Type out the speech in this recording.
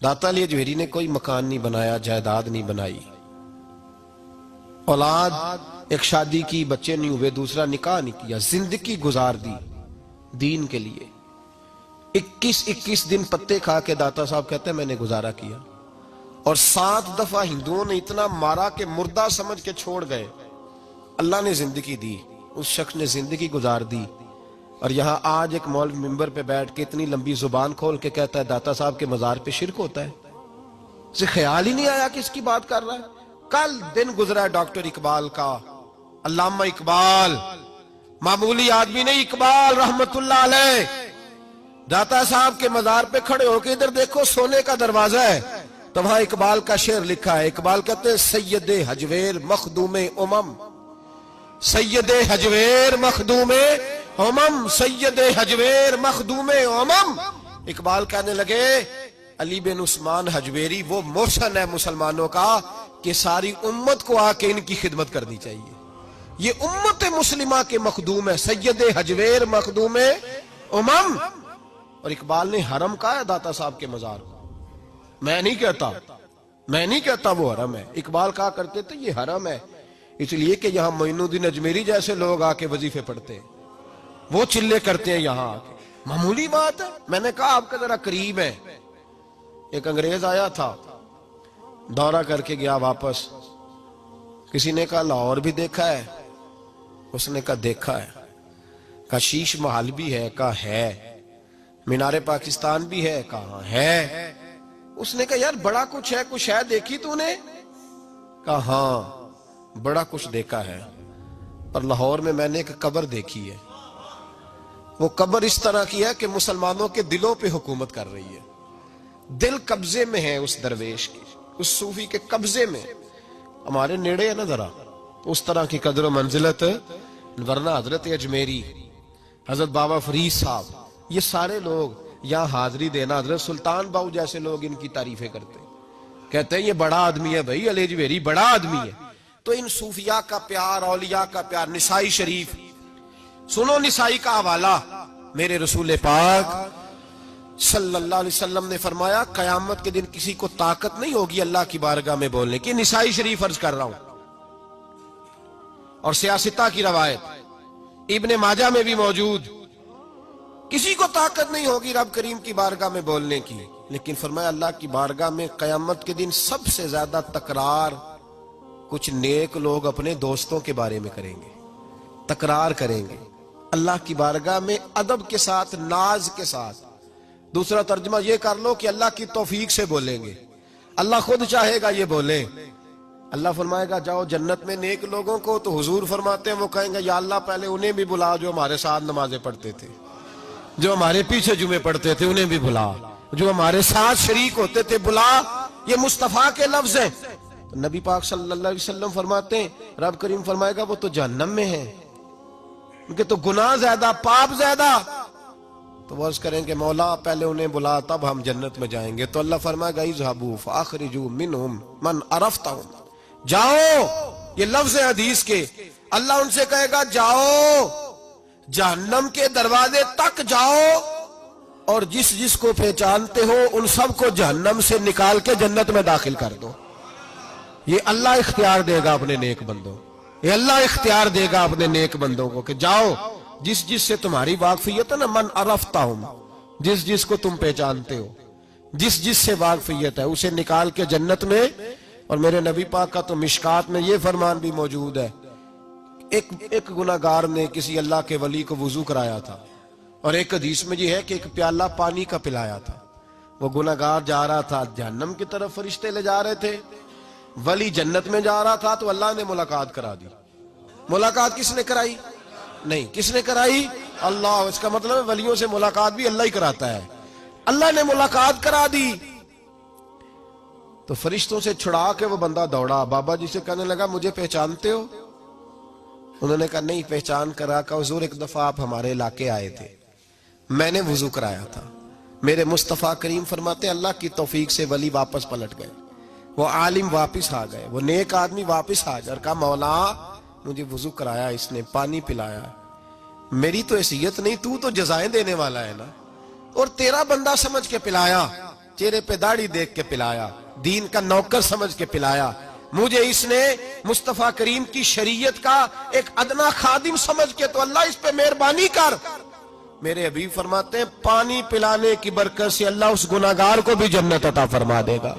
داتا علی اجمیری نے کوئی مکان نہیں بنایا، جائیداد نہیں بنائی، اولاد ایک شادی کی، بچے نہیں ہوئے، دوسرا نکاح نہیں کیا، زندگی گزار دی دین کے لیے۔ 21 دن پتے کھا کے داتا صاحب کہتے ہیں میں نے گزارا کیا، اور 7 دفعہ ہندوؤں نے اتنا مارا کہ مردہ سمجھ کے چھوڑ گئے۔ اللہ نے زندگی دی، اس شخص نے زندگی گزار دی، اور یہاں آج ایک مولوی ممبر پہ بیٹھ کے اتنی لمبی زبان کھول کے کہتا ہے داتا صاحب کے مزار پہ شرک ہوتا ہے۔ اسے خیال ہی نہیں آیا کہ اس کی بات کر رہا ہے۔ کل دن گزرا ہے ڈاکٹر اقبال کا، علامہ اقبال، معمولی آدمی نہیں، اقبال رحمت اللہ علیہ۔ داتا صاحب کے مزار پہ کھڑے ہو کے ادھر دیکھو، سونے کا دروازہ ہے، تو وہاں اقبال کا شعر لکھا ہے۔ اقبال کہتے ہیں سید حجویر مخدوم امم، سید حجویر مخدوم امم، سید حجویر مخدوم امم۔ اقبال کہنے لگے علی بن عثمان حجویری وہ محسن ہے مسلمانوں کا کہ ساری امت کو آ کے ان کی خدمت کرنی چاہیے، یہ امت مسلمہ کے مخدوم ہے، سید حجویر مخدوم امم۔ اور اقبال نے حرم کہا ہے داتا صاحب کے مزار کو، میں نہیں کہتا وہ حرم ہے، اقبال کہا کرتے تھے یہ حرم ہے، اس لیے کہ یہاں معین الدین اجمیری جیسے لوگ آ کے وظیفے پڑھتے ہیں، وہ چلے کرتے ہیں یہاں آ کے، معمولی بات ہے۔ میں نے کہا آپ کا ذرا قریب ہے۔ ایک انگریز آیا تھا، دورہ کر کے گیا واپس، کسی نے کہا لاہور بھی دیکھا ہے؟ اس نے کہا دیکھا ہے۔ کہا شیش محل بھی ہے؟ کہا ہے۔ مینار پاکستان بھی ہے؟ کہا ہے۔ اس نے کہا یار بڑا کچھ ہے، کچھ ہے دیکھی تو نے؟ کہا ہاں بڑا کچھ دیکھا ہے، پر لاہور میں نے ایک قبر دیکھی ہے، وہ قبر اس طرح کی ہے کہ مسلمانوں کے دلوں پہ حکومت کر رہی ہے، دل قبضے میں ہے اس درویش کی، اس صوفی کے قبضے میں۔ ہمارے نیڑے ہے نا ذرا، اس طرح کی قدر و منزلت، ورنہ حضرت اجمیری، حضرت بابا فرید صاحب، یہ سارے لوگ یہاں حاضری دینا، حضرت سلطان باؤ جیسے لوگ ان کی تعریفیں کرتے ہیں، کہتے ہیں یہ بڑا آدمی ہے بھائی، علی اجمیری بڑا آدمی ہے۔ تو ان صوفیاء کا پیار، اولیاء کا پیار، نسائی شریف سنو، نسائی کا حوالہ، میرے رسول پاک صلی اللہ علیہ وسلم نے فرمایا قیامت کے دن کسی کو طاقت نہیں ہوگی اللہ کی بارگاہ میں بولنے کی، نسائی شریف عرض کر رہا ہوں، اور سیاستہ کی روایت ابن ماجہ میں بھی موجود، کسی کو طاقت نہیں ہوگی رب کریم کی بارگاہ میں بولنے کی، لیکن فرمایا اللہ کی بارگاہ میں قیامت کے دن سب سے زیادہ تکرار کچھ نیک لوگ اپنے دوستوں کے بارے میں کریں گے، تکرار کریں گے اللہ کی بارگاہ میں ادب کے ساتھ، ناز کے ساتھ۔ دوسرا ترجمہ یہ کر لو کہ اللہ کی توفیق سے بولیں گے، اللہ خود چاہے گا یہ بولیں۔ اللہ فرمائے گا جاؤ جنت میں نیک لوگوں کو، تو حضور فرماتے ہیں وہ کہیں گے یا اللہ پہلے انہیں بھی بلا جو ہمارے ساتھ نمازیں پڑھتے تھے، جو ہمارے پیچھے جمعے پڑھتے تھے انہیں بھی بلا، جو ہمارے ساتھ شریک ہوتے تھے بلا۔ یہ مصطفیٰ کے لفظ ہیں۔ نبی پاک صلی اللہ علیہ وسلم فرماتے ہیں رب کریم فرمائے گا وہ تو جہنم میں ہیں، ان کے تو گناہ زیادہ، پاپ زیادہ، تو وہ عرض کریں کہ مولا پہلے انہیں بلا تب ہم جنت میں جائیں گے، تو اللہ فرمائے گا اذهبوا فاخرجوا منهم من عرفتهم، جاؤ، یہ لفظ ہے حدیث کے، اللہ ان سے کہے گا جاؤ جہنم کے دروازے تک جاؤ، اور جس جس کو پہچانتے ہو ان سب کو جہنم سے نکال کے جنت میں داخل کر دو۔ یہ اللہ اختیار دے گا اپنے نیک بندوں، یہ اللہ اختیار دے گا اپنے نیک بندوں کو کہ جاؤ جس جس سے تمہاری واقفیت ہے نا، من عرفتہم، جس جس کو تم پہچانتے ہو، جس جس سے واقفیت ہے اسے نکال کے جنت میں۔ اور میرے نبی پاک کا تو مشکات میں یہ فرمان بھی موجود ہے، ایک گناہگار نے کسی اللہ کے ولی کو وضو کرایا تھا، اور ایک حدیث میں یہ ہے کہ ایک پیالہ پانی کا پلایا تھا، وہ گناہگار جا رہا تھا جہنم کی طرف، فرشتے لے جا رہے تھے، ولی جنت میں جا رہا تھا، تو اللہ نے ملاقات کرا دی۔ ملاقات کس نے کرائی؟ نہیں، کس نے کرائی؟ اللہ۔ اس کا مطلب ہے ولیوں سے ملاقات بھی اللہ ہی کراتا ہے، اللہ نے ملاقات کرا دی۔ تو فرشتوں سے چھڑا کے وہ بندہ دوڑا، بابا جی سے کہنے لگا مجھے پہچانتے ہو؟ انہوں نے کہا نہیں پہچان کرا، کہ حضور ایک دفعہ آپ ہمارے علاقے آئے تھے، میں نے وضو کرایا تھا، میرے مصطفیٰ کریم فرماتے ہیں اللہ کی توفیق سے ولی واپس پلٹ گئے، وہ عالم واپس آ گئے، وہ نیک آدمی واپس آ گئے، اور کہا مولا مجھے وضو کرایا اس نے، پانی پلایا، میری تو حیثیت نہیں، تو جزائیں دینے والا ہے نا، اور تیرا بندہ سمجھ کے پلایا، چہرے پہ داڑھی دیکھ کے پلایا، دین کا نوکر سمجھ کے پلایا، مجھے اس نے مصطفیٰ کریم کی شریعت کا ایک ادنا خادم سمجھ کے، تو اللہ اس پہ مہربانی کر۔ میرے حبیب فرماتے ہیں پانی پلانے کی برکت سے اللہ اس گناہگار کو بھی جنت عطا فرما دے گا۔